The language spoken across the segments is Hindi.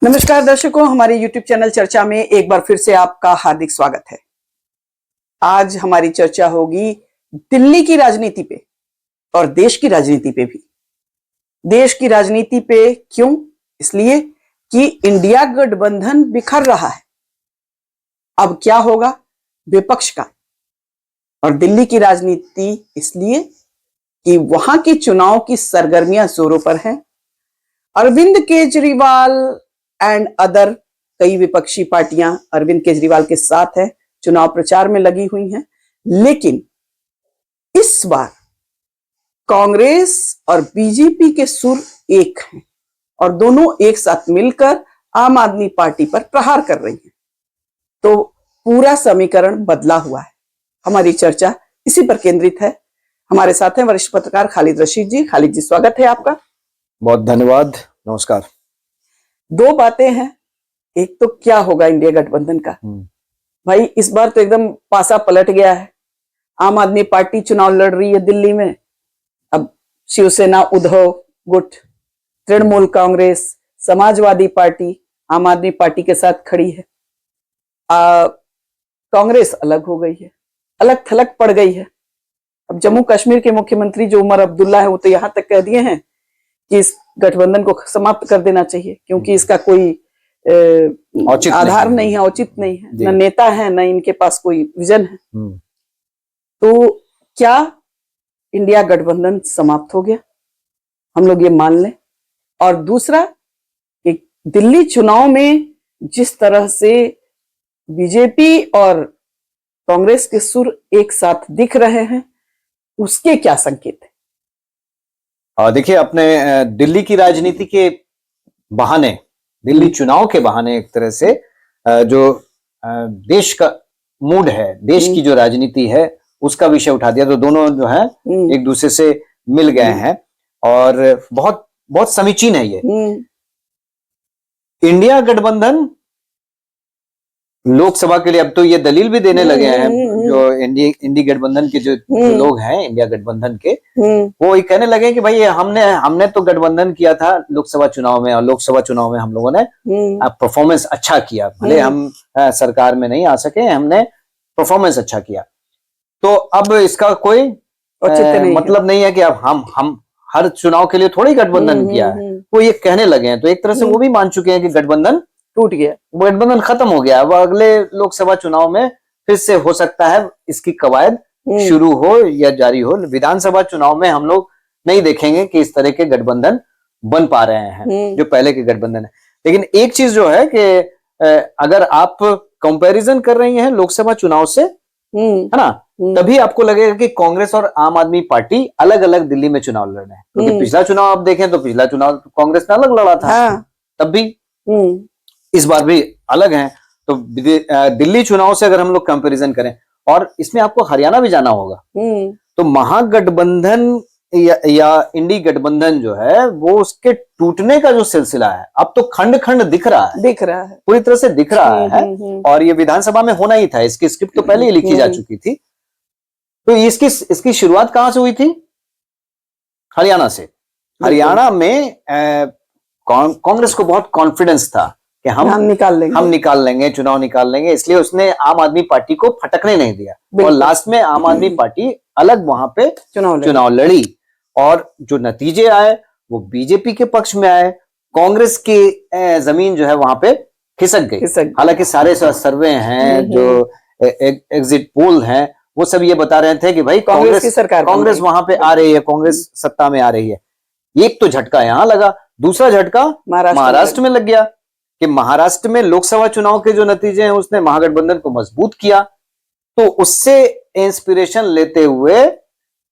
नमस्कार दर्शकों, हमारे YouTube चैनल चर्चा में एक बार फिर से आपका हार्दिक स्वागत है। आज हमारी चर्चा होगी दिल्ली की राजनीति पे और देश की राजनीति पे भी। देश की राजनीति पे क्यों? इसलिए कि इंडिया गठबंधन बिखर रहा है। अब क्या होगा विपक्ष का? और दिल्ली की राजनीति इसलिए कि वहां की चुनाव की सरगर्मियां जोरों पर हैं। अरविंद केजरीवाल एंड अदर कई विपक्षी पार्टियां अरविंद केजरीवाल के साथ है, चुनाव प्रचार में लगी हुई हैं। लेकिन इस बार कांग्रेस और बीजेपी के सुर एक हैं और दोनों एक साथ मिलकर आम आदमी पार्टी पर प्रहार कर रही हैं। तो पूरा समीकरण बदला हुआ है। हमारी चर्चा इसी पर केंद्रित है। हमारे साथ हैं वरिष्ठ पत्रकार खालिद रशीद जी। खालिद जी, स्वागत है आपका। बहुत धन्यवाद, नमस्कार। दो बातें हैं। एक तो क्या होगा इंडिया गठबंधन का। भाई इस बार तो एकदम पासा पलट गया है। आम आदमी पार्टी चुनाव लड़ रही है दिल्ली में। अब शिवसेना, उद्धव गुट, तृणमूल कांग्रेस, समाजवादी पार्टी आम आदमी पार्टी के साथ खड़ी है। कांग्रेस अलग हो गई है, अलग थलग पड़ गई है। अब जम्मू कश्मीर के मुख्यमंत्री जो उमर अब्दुल्ला है वो तो यहां तक कह दिए हैं कि इस गठबंधन को समाप्त कर देना चाहिए, क्योंकि इसका कोई आधार नहीं है, औचित नहीं है, न नेता है, न इनके पास कोई विजन है। तो क्या इंडिया गठबंधन समाप्त हो गया? हम लोग ये मान लें। और दूसरा कि दिल्ली चुनाव में जिस तरह से बीजेपी और कांग्रेस के सुर एक साथ दिख रहे हैं, उसके क्या संकेत है? देखिए, अपने दिल्ली की राजनीति के बहाने, दिल्ली चुनाव के बहाने एक तरह से जो देश का मूड है, देश की जो राजनीति है उसका विषय उठा दिया। तो दोनों जो है एक दूसरे से मिल गए हैं और बहुत बहुत समीचीन है ये। इंडिया गठबंधन लोकसभा के लिए अब तो ये दलील भी देने लगे हैं, जो इंडी गठबंधन के जो लोग हैं, इंडिया गठबंधन के, वो ये कहने लगे कि भाई हमने तो गठबंधन किया था लोकसभा चुनाव में, और लोकसभा चुनाव में हम लोगों ने परफॉर्मेंस अच्छा किया। भले हम सरकार में नहीं आ सके, हमने परफॉर्मेंस अच्छा किया। तो अब इसका कोई मतलब नहीं है कि अब हम हर चुनाव के लिए थोड़ी गठबंधन किया है। वो ये कहने लगे हैं। तो एक तरह से वो भी मान चुके हैं कि गठबंधन टूट गया, गठबंधन खत्म हो गया। अब अगले लोकसभा चुनाव में फिर से हो सकता है इसकी कवायद शुरू हो या जारी हो। विधानसभा चुनाव में हम लोग नहीं देखेंगे कि इस तरह के गठबंधन बन पा रहे हैं जो पहले के गठबंधन है। लेकिन एक चीज जो है कि अगर आप कंपैरिजन कर रही हैं लोकसभा चुनाव से, है ना, तभी आपको लगेगा कि कांग्रेस और आम आदमी पार्टी अलग अलग दिल्ली में चुनाव लड़ रहे हैं। क्योंकि पिछला चुनाव आप देखें तो पिछला चुनाव कांग्रेस ने अलग लड़ा था, तब भी इस बार भी अलग है। तो दिल्ली चुनाव से अगर हम लोग कंपैरिजन करें, और इसमें आपको हरियाणा भी जाना होगा, तो महागठबंधन या इंडी गठबंधन जो है वो उसके टूटने का जो सिलसिला है अब तो खंड खंड दिख रहा है, पूरी तरह से दिख रहा है। और ये विधानसभा में होना ही था, इसकी स्क्रिप्ट तो पहले ही लिखी जा चुकी थी। तो इसकी शुरुआत कहां से हुई थी? हरियाणा से। हरियाणा में कांग्रेस को बहुत कॉन्फिडेंस था कि हम निकाल लेंगे, चुनाव निकाल लेंगे, इसलिए उसने आम आदमी पार्टी को फटकने नहीं दिया। और लास्ट में आम आदमी पार्टी अलग वहां पे चुनाव लड़ी और जो नतीजे आए वो बीजेपी के पक्ष में आए। कांग्रेस की जमीन जो है वहां पे खिसक गई। हालांकि सारे सर्वे हैं, जो एग्जिट पोल हैं, वो सब ये बता रहे थे कि भाई कांग्रेस वहां पे आ रही है, कांग्रेस सत्ता में आ रही है। एक तो झटका यहां लगा, दूसरा झटका महाराष्ट्र में लग गया कि महाराष्ट्र में लोकसभा चुनाव के जो नतीजे हैं उसने महागठबंधन को मजबूत किया। तो उससे इंस्पिरेशन लेते हुए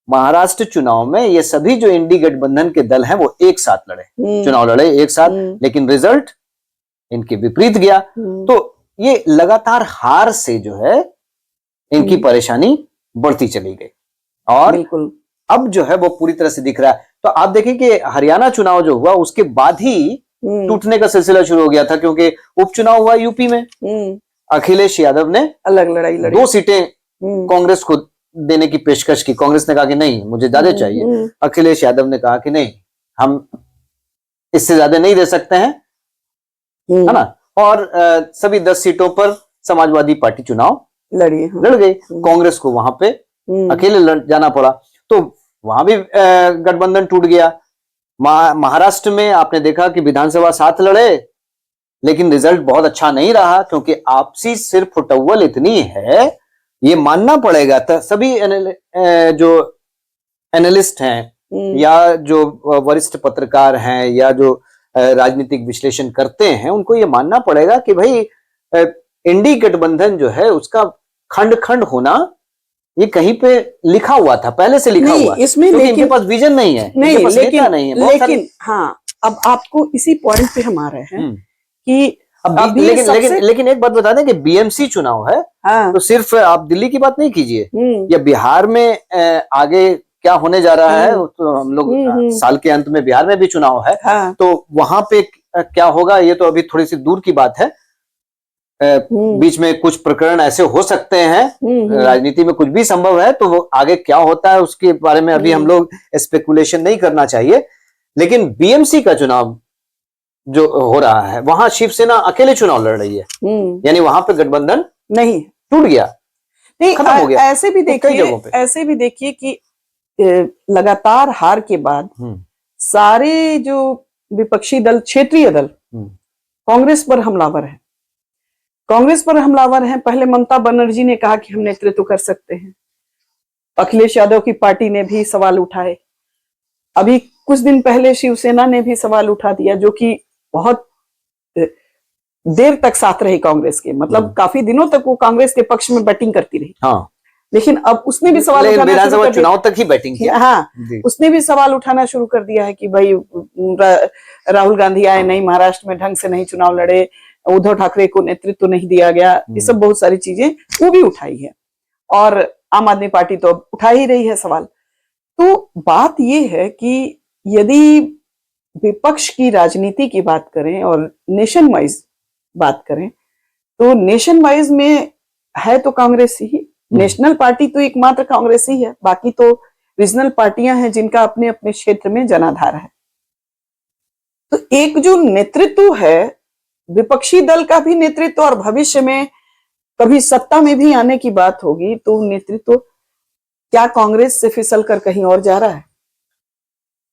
महाराष्ट्र चुनाव में ये सभी जो इंडी गठबंधन के दल हैं वो एक साथ लड़े, चुनाव लड़े एक साथ, लेकिन रिजल्ट इनके विपरीत गया। तो ये लगातार हार से जो है इनकी परेशानी बढ़ती चली गई और अब जो है वो पूरी तरह से दिख रहा है। तो आप देखें कि हरियाणा चुनाव जो हुआ उसके बाद ही टूटने का सिलसिला शुरू हो गया था, क्योंकि उपचुनाव हुआ यूपी में। अखिलेश यादव ने अलग लड़ाई लड़ी, 2 सीटें कांग्रेस को देने की पेशकश की। कांग्रेस ने कहा कि नहीं, मुझे ज्यादा चाहिए। अखिलेश यादव ने कहा कि नहीं, हम इससे ज्यादा नहीं दे सकते हैं, है ना। और सभी 10 सीटों पर समाजवादी पार्टी चुनाव लड़ी, लड़ गई। कांग्रेस को वहां पे अकेले लड़ जाना पड़ा, तो वहां भी गठबंधन टूट गया। महाराष्ट्र में आपने देखा कि विधानसभा साथ लड़े, लेकिन रिजल्ट बहुत अच्छा नहीं रहा, क्योंकि आपसी सिर फुटअव्वल इतनी है, ये मानना पड़ेगा। सभी जो एनालिस्ट हैं या जो वरिष्ठ पत्रकार हैं या जो राजनीतिक विश्लेषण करते हैं, उनको ये मानना पड़ेगा कि भाई इंडी गठबंधन जो है उसका खंड खंड होना ये कहीं पे लिखा हुआ था, पहले से लिखा हुआ। इसमें लेकिन इनके पास विजन नहीं है, नहीं, लेकिन हाँ, अब आपको इसी पॉइंट पे हम आ रहे हैं कि अब लेकिन एक बात बता दें कि बीएमसी चुनाव है। हाँ, तो सिर्फ आप दिल्ली की बात नहीं कीजिए, या बिहार में आगे क्या होने जा रहा है, तो हम लोग साल के अंत में बिहार में भी चुनाव है। हाँ, तो वहां पे क्या होगा ये तो अभी थोड़ी सी दूर की बात है। बीच में कुछ प्रकरण ऐसे हो सकते हैं, राजनीति में कुछ भी संभव है, तो वो आगे क्या होता है उसके बारे में अभी हम लोग स्पेकुलेशन नहीं करना चाहिए। लेकिन बीएमसी का चुनाव जो हो रहा है, वहां शिवसेना अकेले चुनाव लड़ रही है, यानी वहां पे गठबंधन नहीं टूट गया, नहीं, खत्म हो गया। ऐसे भी देखिए कि लगातार हार के बाद सारे जो विपक्षी दल, क्षेत्रीय दल कांग्रेस पर हमलावर हैं। पहले ममता बनर्जी ने कहा कि हम नेतृत्व कर सकते हैं, अखिलेश यादव की पार्टी ने भी सवाल उठाए, अभी कुछ दिन पहले शिवसेना ने भी सवाल उठा दिया, जो कि बहुत देर तक साथ रही कांग्रेस के, मतलब काफी दिनों तक वो कांग्रेस के पक्ष में बैटिंग करती रही। हाँ, लेकिन अब उसने भी सवाल उठाना शुरू कर दिया, चुनाव तक ही बैटिंग किया। हाँ, उसने भी सवाल उठाना शुरू कर दिया है कि भाई राहुल गांधी आए नहीं, महाराष्ट्र में ढंग से नहीं चुनाव लड़े, उद्धव ठाकरे को नेतृत्व नहीं दिया गया, ये सब बहुत सारी चीजें वो भी उठाई है, और आम आदमी पार्टी तो अब उठा ही रही है सवाल। तो बात ये है कि यदि विपक्ष की राजनीति की बात करें और नेशन वाइज बात करें, तो नेशन वाइज में है तो कांग्रेस ही, नेशनल पार्टी तो एकमात्र कांग्रेस ही है, बाकी तो रीजनल पार्टियां हैं जिनका अपने अपने क्षेत्र में जनाधार है। तो एक जो नेतृत्व है, विपक्षी दल का भी नेतृत्व, और भविष्य में कभी सत्ता में भी आने की बात होगी, तो नेतृत्व क्या कांग्रेस से फिसल कर कहीं और जा रहा है?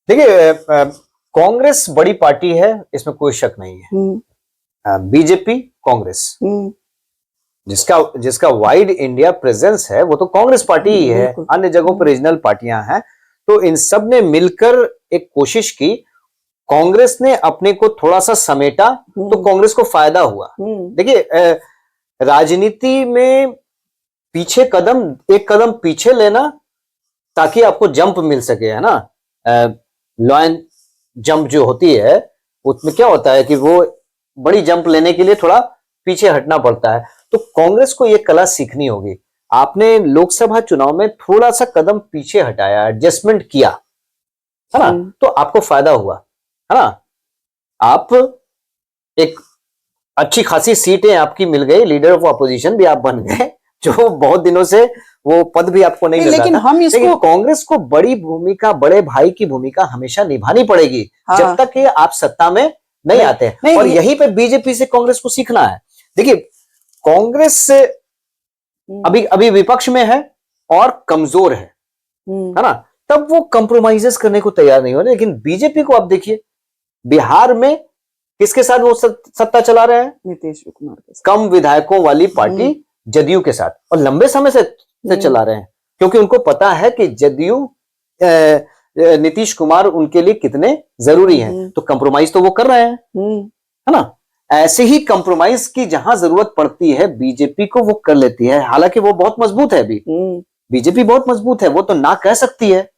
देखिए, कांग्रेस बड़ी पार्टी है, इसमें कोई शक नहीं है। बीजेपी, कांग्रेस, जिसका वाइड इंडिया प्रेजेंस है, वो तो कांग्रेस पार्टी ही है। अन्य जगहों पर रीजनल पार्टियां हैं। तो इन सब ने मिलकर एक कोशिश की, कांग्रेस ने अपने को थोड़ा सा समेटा, तो कांग्रेस को फायदा हुआ। देखिए, राजनीति में एक कदम पीछे लेना ताकि आपको जंप मिल सके, है ना। लॉयन जंप जो होती है, उसमें क्या होता है कि वो बड़ी जंप लेने के लिए थोड़ा पीछे हटना पड़ता है। तो कांग्रेस को ये कला सीखनी होगी। आपने लोकसभा चुनाव में थोड़ा सा कदम पीछे हटाया, एडजस्टमेंट किया, है ना, तो आपको फायदा हुआ, है ना। आप एक अच्छी खासी सीटें आपकी मिल गई, लीडर ऑफ अपोजिशन भी आप बन गए, जो बहुत दिनों से वो पद भी आपको नहीं मिल रहा था। लेकिन कांग्रेस को बड़ी भूमिका, बड़े भाई की भूमिका हमेशा निभानी पड़ेगी, जब तक कि आप सत्ता में नहीं आते। और यहीं पे बीजेपी से कांग्रेस को सीखना है। देखिए, कांग्रेस अभी विपक्ष में है और कमजोर है ना, तब वो कंप्रोमाइजेस करने को तैयार नहीं हो रहे। लेकिन बीजेपी को आप देखिए, बिहार में किसके साथ वो सत्ता चला रहे हैं? नीतीश कुमार के साथ। कम विधायकों वाली पार्टी जदयू के साथ, और लंबे समय से चला रहे हैं, क्योंकि उनको पता है कि जदयू, नीतीश कुमार उनके लिए कितने जरूरी हैं। तो कंप्रोमाइज तो वो कर रहे हैं, है ना। ऐसे ही कंप्रोमाइज की जहां जरूरत पड़ती है बीजेपी को, वो कर लेती है। हालांकि वो बहुत मजबूत है, अभी बीजेपी बहुत मजबूत है, वो तो ना कह सकती है।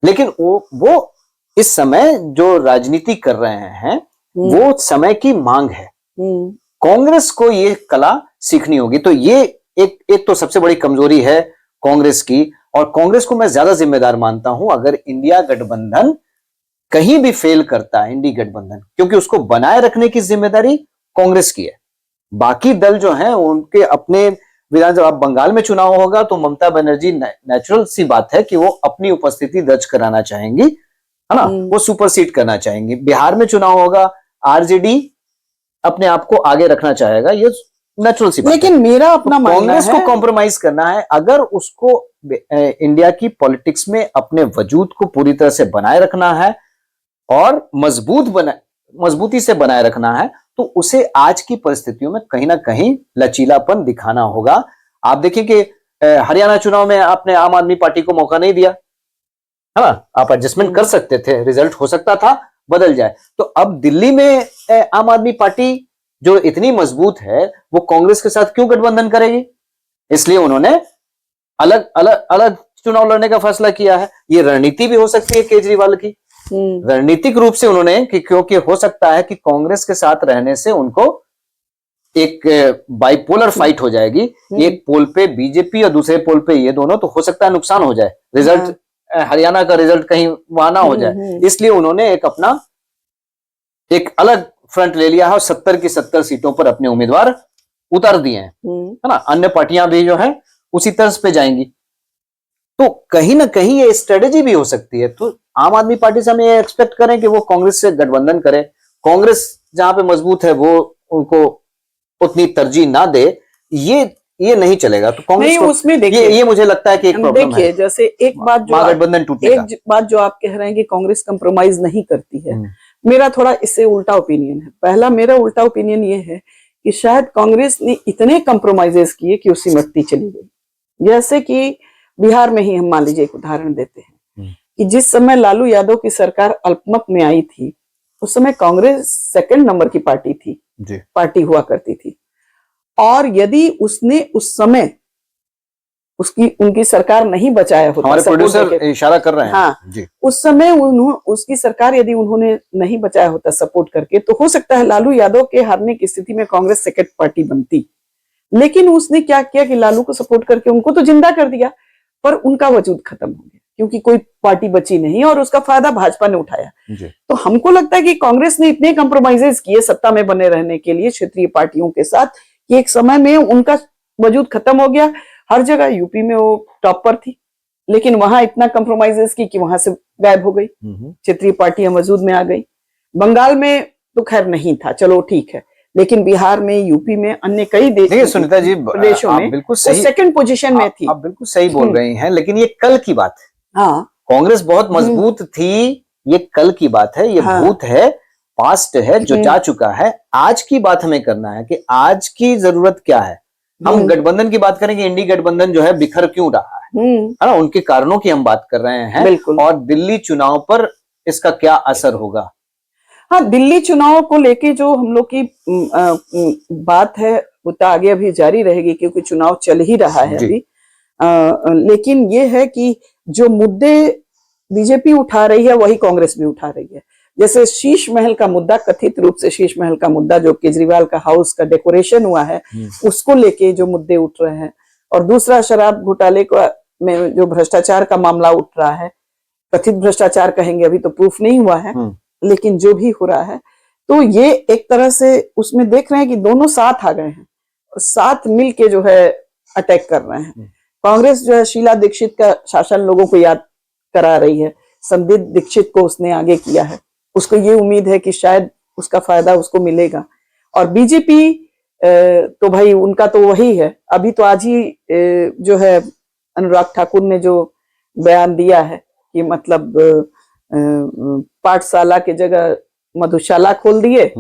लेकिन वो इस समय जो राजनीति कर रहे हैं, वो समय की मांग है। कांग्रेस को ये कला सीखनी होगी। तो ये एक तो सबसे बड़ी कमजोरी है कांग्रेस की, और कांग्रेस को मैं ज्यादा जिम्मेदार मानता हूं अगर इंडिया गठबंधन कहीं भी फेल करता है, इंडी गठबंधन, क्योंकि उसको बनाए रखने की जिम्मेदारी कांग्रेस की है। बाकी दल जो हैं उनके अपने विधानसभा, बंगाल में चुनाव होगा तो ममता बनर्जी, नेचुरल सी बात है कि वो अपनी उपस्थिति दर्ज कराना चाहेंगी, है ना, वो सुपरसीड करना चाहेंगी। बिहार में चुनाव होगा, आरजेडी अपने आप को आगे रखना चाहेगा, ये नेचुरल सी बात है। लेकिन मेरा अपना मानना कांग्रेस को है, कॉम्प्रोमाइज करना है, अगर उसको इंडिया की पॉलिटिक्स में अपने वजूद को पूरी तरह से बनाए रखना है और मजबूती से बनाए रखना है, तो उसे आज की परिस्थितियों में कहीं ना कहीं लचीलापन दिखाना होगा। आप देखिए कि हरियाणा चुनाव में आपने आम आदमी पार्टी को मौका नहीं दिया, है ना, आप एडजस्टमेंट कर सकते थे, रिजल्ट हो सकता था बदल जाए। तो अब दिल्ली में आम आदमी पार्टी जो इतनी मजबूत है, वो कांग्रेस के साथ क्यों गठबंधन करेगी? इसलिए उन्होंने अलग अलग अलग चुनाव लड़ने का फैसला किया है। ये रणनीति भी हो सकती है केजरीवाल की, रणनीतिक रूप से उन्होंने, क्योंकि हो सकता है कि कांग्रेस के साथ रहने से उनको एक बाइपोलर फाइट हो जाएगी, एक पोल पे बीजेपी और दूसरे पोल पे ये दोनों, तो हो सकता है नुकसान हो जाए, रिजल्ट हरियाणा का रिजल्ट कहीं वहां ना हो जाए। इसलिए उन्होंने एक अपना एक अलग फ्रंट ले लिया है और 70 की 70 सीटों पर अपने उम्मीदवार उतार दिए हैं, है ना। अन्य पार्टियां भी जो है उसी तर्ज पे जाएंगी, तो कहीं ना कहीं ये स्ट्रेटेजी भी हो सकती है। तो आम आदमी पार्टी से हम ये एक्सपेक्ट करें कि वो कांग्रेस से गठबंधन करे, कांग्रेस जहां पे मजबूत है वो उनको उतनी तरजीह ना दे, ये नहीं चलेगा। तो कांग्रेस नहीं, को उसमें देखिए, ये मुझे लगता है कि एक प्रॉब्लम है। देखिए, जैसे एक बात जो महागठबंधन टूटेगा। एक बात जो आप कह रहे हैं कि कांग्रेस कंप्रोमाइज नहीं करती है, मेरा थोड़ा इससे उल्टा ओपिनियन है। पहला मेरा उल्टा ओपिनियन ये है कि शायद कांग्रेस ने इतने कंप्रोमाइजेस किए कि उसकी मट्टी चली गई। जैसे कि बिहार में ही हम मान लीजिए एक उदाहरण देते हैं कि जिस समय लालू यादव की सरकार अल्पमत में आई थी, उस समय कांग्रेस सेकंड नंबर की पार्टी हुआ करती थी। और यदि उसने उस समय उनकी सरकार नहीं बचाया होता, हमारे प्रोड्यूसर इशारा कर रहे हैं, हाँ जी। उस समय उसकी सरकार यदि उन्होंने नहीं बचाया होता सपोर्ट करके, तो हो सकता है लालू यादव के हारने की स्थिति में कांग्रेस सेकंड पार्टी बनती। लेकिन उसने क्या किया कि लालू को सपोर्ट करके उनको तो जिंदा कर दिया, पर उनका वजूद खत्म हो गया, क्योंकि कोई पार्टी बची नहीं और उसका फायदा भाजपा ने उठाया। तो हमको लगता है कि कांग्रेस ने इतने कंप्रोमाइजेस किए सत्ता में बने रहने के लिए क्षेत्रीय पार्टियों के साथ कि एक समय में उनका वजूद खत्म हो गया। हर जगह, यूपी में वो टॉप पर थी, लेकिन वहां इतना कंप्रोमाइजेस की कि वहां से गायब हो गई, क्षेत्रीय पार्टियां वजूद में आ गई। बंगाल में तो खैर नहीं था, चलो ठीक है, लेकिन बिहार में, यूपी में, अन्य कई सुनीता जी, प्रदेशों में बिल्कुल सही, सेकंड पोजीशन में थी। आप बिल्कुल सही बोल रही हैं, लेकिन ये कल की बात है। हाँ, कांग्रेस बहुत मजबूत थी, ये कल की बात है, ये भूत है, पास्ट है, जो जा चुका है। आज की बात हमें करना है कि आज की जरूरत क्या है। हम गठबंधन की बात करेंगे, इंडी गठबंधन जो है बिखर क्यों रहा है ना, उनके कारणों की हम बात कर रहे हैं, और दिल्ली चुनाव पर इसका क्या असर होगा। हाँ, दिल्ली चुनाव को लेके जो हम लोग की बात है वो तो आगे अभी जारी रहेगी, क्योंकि चुनाव चल ही रहा है अभी। लेकिन ये है कि जो मुद्दे बीजेपी उठा रही है वही कांग्रेस भी उठा रही है। जैसे शीश महल का मुद्दा, कथित रूप से शीश महल का मुद्दा, जो केजरीवाल का हाउस का डेकोरेशन हुआ है, उसको लेके जो मुद्दे उठ रहे हैं, और दूसरा शराब घोटाले में जो भ्रष्टाचार का मामला उठ रहा है, कथित भ्रष्टाचार कहेंगे, अभी तो प्रूफ नहीं हुआ है, लेकिन जो भी हो रहा है, तो ये एक तरह से उसमें देख रहे हैं कि दोनों साथ आ गए हैं और साथ मिल के जो है अटैक कर रहे हैं। कांग्रेस जो है शीला दीक्षित का शासन लोगों को याद करा रही है, संदीप दीक्षित को उसने आगे किया है, उसको ये उम्मीद है कि शायद उसका फायदा उसको मिलेगा। और बीजेपी तो भाई उनका तो वही है। अभी तो आज ही जो है अनुराग ठाकुर ने जो बयान दिया है कि मतलब पाठशाला की जगह मधुशाला खोल दिए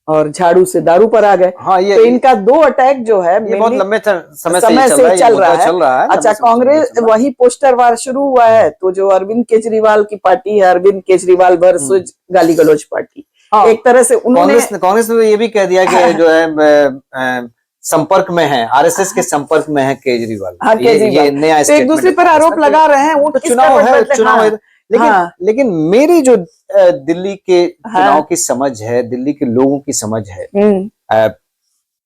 और झाड़ू से दारू पर आ गए। हाँ, तो इनका दो अटैक जो है ये बहुत लंबे समय से चल रहा है। अच्छा, कांग्रेस वही पोस्टर वार शुरू हुआ है, तो जो अरविंद केजरीवाल की पार्टी है, अरविंद केजरीवाल वर्सेस गाली गलौज पार्टी, एक तरह से उन्होंने, कांग्रेस ने ये भी कह दिया कि जो है संपर्क में है, आरएसएस के संपर्क में है केजरीवाल। हाँ, ये नया तो एक दूसरे पर आरोप लगा रहे हैं। वो चुनाव है, लेकिन मेरी जो दिल्ली के चुनाव की समझ है, दिल्ली के लोगों की समझ है,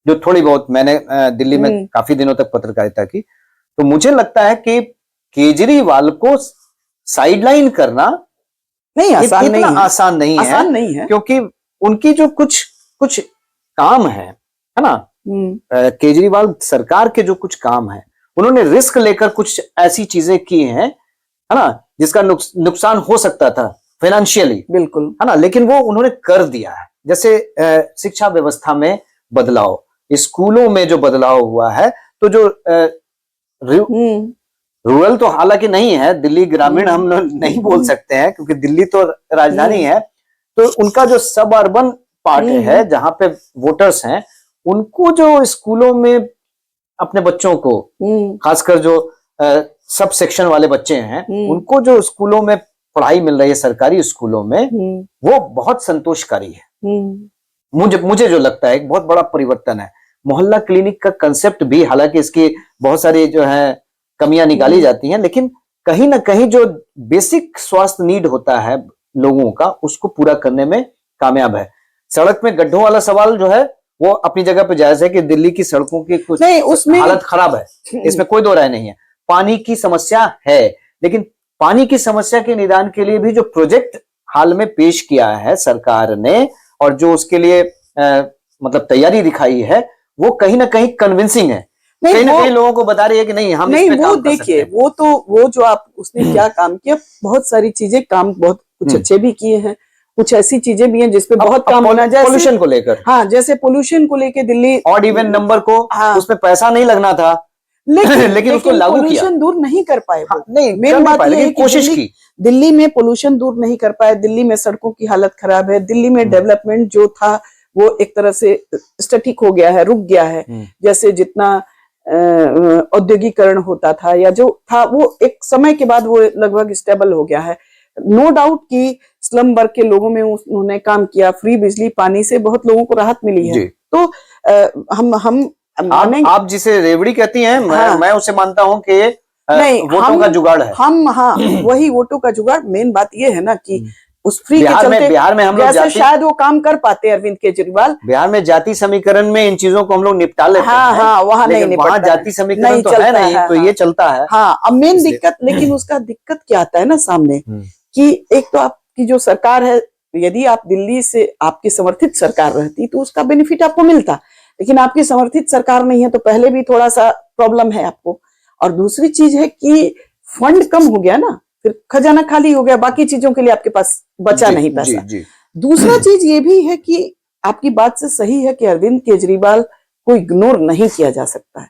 जो थोड़ी बहुत, मैंने दिल्ली में काफी दिनों तक पत्रकारिता की, तो मुझे लगता है कि केजरीवाल को साइडलाइन करना इतना आसान नहीं है, क्योंकि उनकी जो कुछ काम है ना, केजरीवाल सरकार के जो कुछ काम है, उन्होंने रिस्क लेकर कुछ ऐसी चीजें की हैं, है ना, जिसका नुकसान हो सकता था फाइनेंशियली, बिल्कुल, है ना, लेकिन वो उन्होंने कर दिया है। जैसे शिक्षा व्यवस्था में बदलाव, स्कूलों में जो बदलाव हुआ है, तो जो रूरल तो हालांकि नहीं है, दिल्ली ग्रामीण हम नहीं बोल सकते हैं क्योंकि दिल्ली तो राजधानी है, तो उनका जो सब अर्बन पार्ट है जहां पे वोटर्स हैं, उनको जो स्कूलों में अपने बच्चों को, खासकर जो सब सेक्शन वाले बच्चे हैं, उनको जो स्कूलों में पढ़ाई मिल रही है सरकारी स्कूलों में, वो बहुत संतोषकारी है। मुझे जो लगता है एक बहुत बड़ा परिवर्तन है। मोहल्ला क्लिनिक का कंसेप्ट भी, हालांकि इसकी बहुत सारी जो है कमियां निकाली जाती हैं, लेकिन कहीं ना कहीं जो बेसिक स्वास्थ्य नीड होता है लोगों का, उसको पूरा करने में कामयाब है। सड़क में गड्ढों वाला सवाल जो है वो अपनी जगह पे जायज है कि दिल्ली की सड़कों की कुछ उसमें हालत खराब है, इसमें कोई दो राय नहीं है। पानी की समस्या है, लेकिन पानी की समस्या के निदान के लिए भी जो प्रोजेक्ट हाल में पेश किया है सरकार ने, और जो उसके लिए मतलब तैयारी दिखाई है, वो कहीं ना कहीं कन्विंसिंग है। कहीं ना कहीं लोगों को बता रही है कि नहीं, हम नहीं, इस पे वो काम कर सकते देखिए, वो जो आप उसने क्या काम किया, बहुत सारी चीजें काम बहुत कुछ अच्छे भी किए हैं, कुछ ऐसी चीजें भी हैं जिसपे बहुत काम होना, जैसे पोल्यूशन को लेकर। हाँ, जैसे पोल्यूशन को लेकर दिल्ली ऑड इवन नंबर को, उसमें पैसा नहीं लगना था, लेकिन उसको लागू किया। पोल्यूशन दूर नहीं कर पाए। नहीं, मेन बात यह है कि कोशिश की। दिल्ली में पोल्यूशन दूर नहीं कर पाए। दिल्ली में सड़कों की हालत खराब है। दिल्ली में डेवलपमेंट जो था वो एक तरह से स्टैटिक हो गया है, रुक गया है। जैसे जितना औद्योगिकरण होता था या जो था, वो एक समय के बाद वो लगभग स्टेबल हो गया है। नो डाउट कि स्लम वर्ग के लोगों में उन्होंने काम किया, फ्री बिजली पानी से बहुत लोगों को राहत मिली है। तो हम आप जिसे रेवड़ी कहती हैं, मैं उसे मानता हूं कि वोटों का जुगाड़ है। हाँ, वही वोटों का जुगाड़। मेन बात ये है ना कि उस फ्री के चलते बिहार में हम लोग शायद वो काम कर पाते अरविंद केजरीवाल। बिहार में जाति समीकरण में इन चीजों को हम लोग निपटा लेते हैं। हाँ, वहाँ नहीं, वहाँ जाति समीकरण तो है नहीं, तो ये चलता है। हाँ, अब मेन दिक्कत, लेकिन उसका दिक्कत क्या आता है ना सामने, कि एक तो आपकी जो सरकार है, यदि आप दिल्ली से आपकी समर्थित सरकार रहती तो उसका बेनिफिट आपको मिलता, लेकिन आपकी समर्थित सरकार नहीं है तो पहले भी थोड़ा सा प्रॉब्लम है आपको। और दूसरी चीज है कि फंड कम हो गया ना, फिर खजाना खाली हो गया, बाकी चीजों के लिए आपके पास बचा नहीं पैसा। दूसरा चीज ये भी है कि आपकी बात से सही है कि अरविंद केजरीवाल को इग्नोर नहीं किया जा सकता है,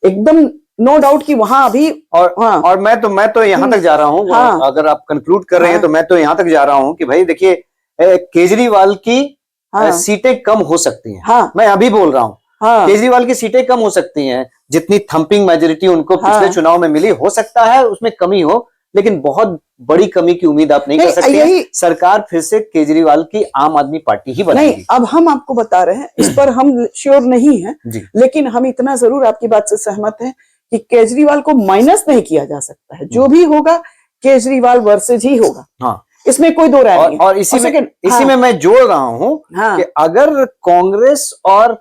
एकदम नो डाउट कि वहां अभी। और मैं तो यहाँ तक जा रहा हूँ, अगर आप कंक्लूड कर रहे हैं तो मैं तो यहाँ तक जा रहा हूँ कि भाई देखिए, केजरीवाल की सीटें कम हो सकती हैं। मैं अभी बोल रहा हूँ, केजरीवाल की सीटें कम हो सकती हैं, जितनी थंपिंग मेजोरिटी उनको पिछले चुनाव में मिली, हो सकता है उसमें कमी हो, लेकिन बहुत बड़ी कमी की उम्मीद आप नहीं कर सकते। सरकार फिर से केजरीवाल की आम आदमी पार्टी ही बनाएगी। नहीं, अब हम आपको बता रहे हैं, इस पर हम श्योर नहीं हैं, लेकिन हम इतना जरूर आपकी बात से सहमत हैं कि केजरीवाल को माइनस नहीं किया जा सकता है। जो भी होगा केजरीवाल वर्सेज ही होगा, इसमें कोई दो राय नहीं। और इसी में मैं जोड़ रहा हूँ कि अगर कांग्रेस और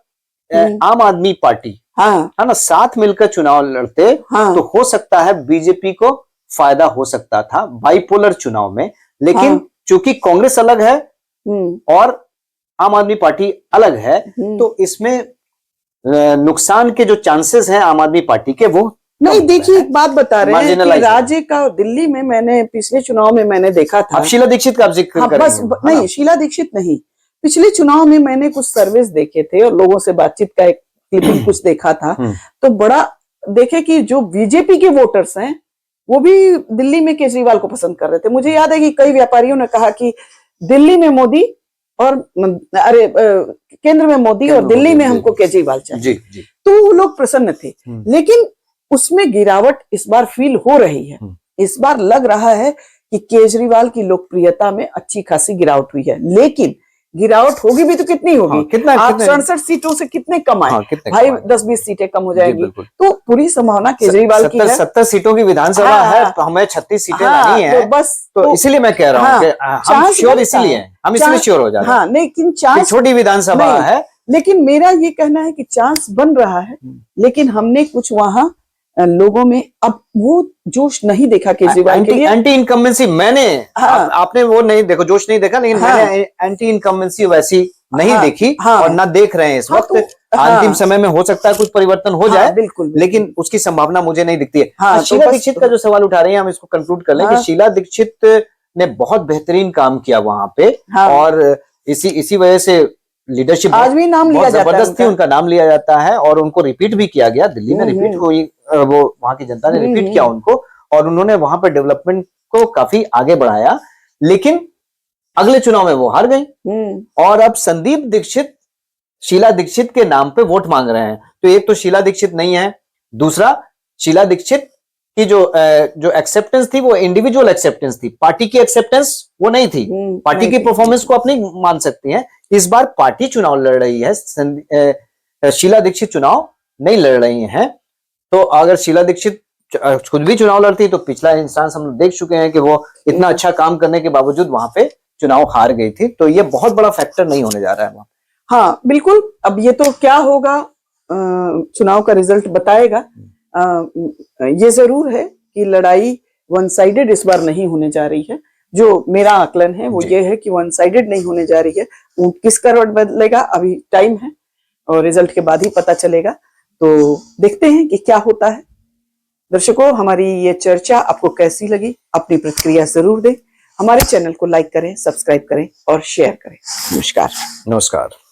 आम आदमी पार्टी है ना साथ मिलकर चुनाव लड़ते, तो हो सकता है बीजेपी को फायदा हो सकता था बाइपोलर चुनाव में। लेकिन चूंकि कांग्रेस अलग है और आम आदमी पार्टी अलग है, तो इसमें नुकसान के जो चांसेस हैं आम आदमी पार्टी के, वो नहीं। देखिए, एक बात बता रहे हैं कि राज्य का, दिल्ली में मैंने पिछले चुनाव में मैंने देखा था। शीला दीक्षित का आप जिक्र कर रही हैं। नहीं, शीला दीक्षित नहीं, पिछले चुनाव में मैंने कुछ सर्वेस देखे थे और लोगों से बातचीत का एक क्लिपिंग कुछ देखा था, तो बड़ा देखे कि जो बीजेपी के वोटर्स हैं वो भी दिल्ली में केजरीवाल को पसंद कर रहे थे। मुझे याद है कि कई व्यापारियों ने कहा कि दिल्ली में मोदी और केंद्र में मोदी और दिल्ली में हमको केजरीवाल चाहिए, तो वो लोग प्रसन्न थे। लेकिन उसमें गिरावट इस बार फील हो रही है। इस बार लग रहा है कि केजरीवाल की लोकप्रियता में अच्छी खासी गिरावट हुई है, लेकिन गिरावट होगी भी तो कितनी होगी? आप 67 सीटों से कितने कम आए? भाई 10-20 सीटें कम हो जाएंगी, तो पूरी संभावना केजरीवाल की है। 70 सीटों की विधानसभा है, तो हमें 36 सीटें लानी है, तो बस तो इसीलिए मैं कह रहा हूँ कि हम श्योर इसलिए श्योर हो जाते हैं। लेकिन चांस, छोटी विधानसभा है, लेकिन मेरा ये कहना है कि चांस बन रहा है, लेकिन हमने कुछ वहां लोगों में अब वो जोश नहीं देखा केजरीवाल के लिए। एंटी इनकम्बेंसी मैंने आपने वो नहीं देखो, जोश नहीं देखा, लेकिन मैंने एंटी इनकम्बेंसी वैसी नहीं देखी और ना देख रहे हैं इस वक्त। अंतिम समय में हो सकता है कुछ परिवर्तन हो जाए, बिल्कुल, लेकिन उसकी संभावना मुझे नहीं दिखती है। शीला दीक्षित का जो सवाल उठा रहे हैं, हम इसको कंक्लूड कर लें कि शीला दीक्षित ने बहुत बेहतरीन काम किया वहां पे, और इसी वजह से लीडरशिप आज भी नाम लिया जाता है जबरदस्ती उनका। उनका नाम लिया जाता है और उनको रिपीट भी किया गया, दिल्ली में रिपीट हुई, वो वहां की जनता ने रिपीट किया उनको, और उन्होंने वहां पर डेवलपमेंट को काफी आगे बढ़ाया। लेकिन अगले चुनाव में वो हार गई और अब संदीप दीक्षित शीला दीक्षित के नाम पे वोट मांग रहे हैं। तो एक तो शीला दीक्षित नहीं है, दूसरा शीला दीक्षित की जो एक्सेप्टेंस थी वो इंडिविजुअल एक्सेप्टेंस थी, पार्टी की एक्सेप्टेंस वो नहीं थी। पार्टी की परफॉर्मेंस को आप नहीं मान सकती हैं। इस बार पार्टी चुनाव लड़ रही है, शीला दीक्षित चुनाव नहीं लड़ रही हैं। तो अगर शीला दीक्षित खुद भी चुनाव लड़ती तो पिछला इंस्टेंस हम लोग देख चुके हैं कि वो इतना अच्छा काम करने के बावजूद वहां पे चुनाव हार गई थी। तो ये बहुत बड़ा फैक्टर नहीं होने जा रहा है वहां। हाँ बिल्कुल, अब ये तो क्या होगा, चुनाव का रिजल्ट बताएगा। ये जरूर है कि लड़ाई वन साइडेड इस बार नहीं होने जा रही है। जो मेरा आकलन है वो ये है कि वन साइडेड नहीं होने जा रही है। किसका रोड बदलेगा अभी टाइम है और रिजल्ट के बाद ही पता चलेगा। तो देखते हैं कि क्या होता है। दर्शकों, हमारी ये चर्चा आपको कैसी लगी, अपनी प्रतिक्रिया जरूर दें। हमारे चैनल को लाइक करें, सब्सक्राइब करें और शेयर करें। नमस्कार। नमस्कार।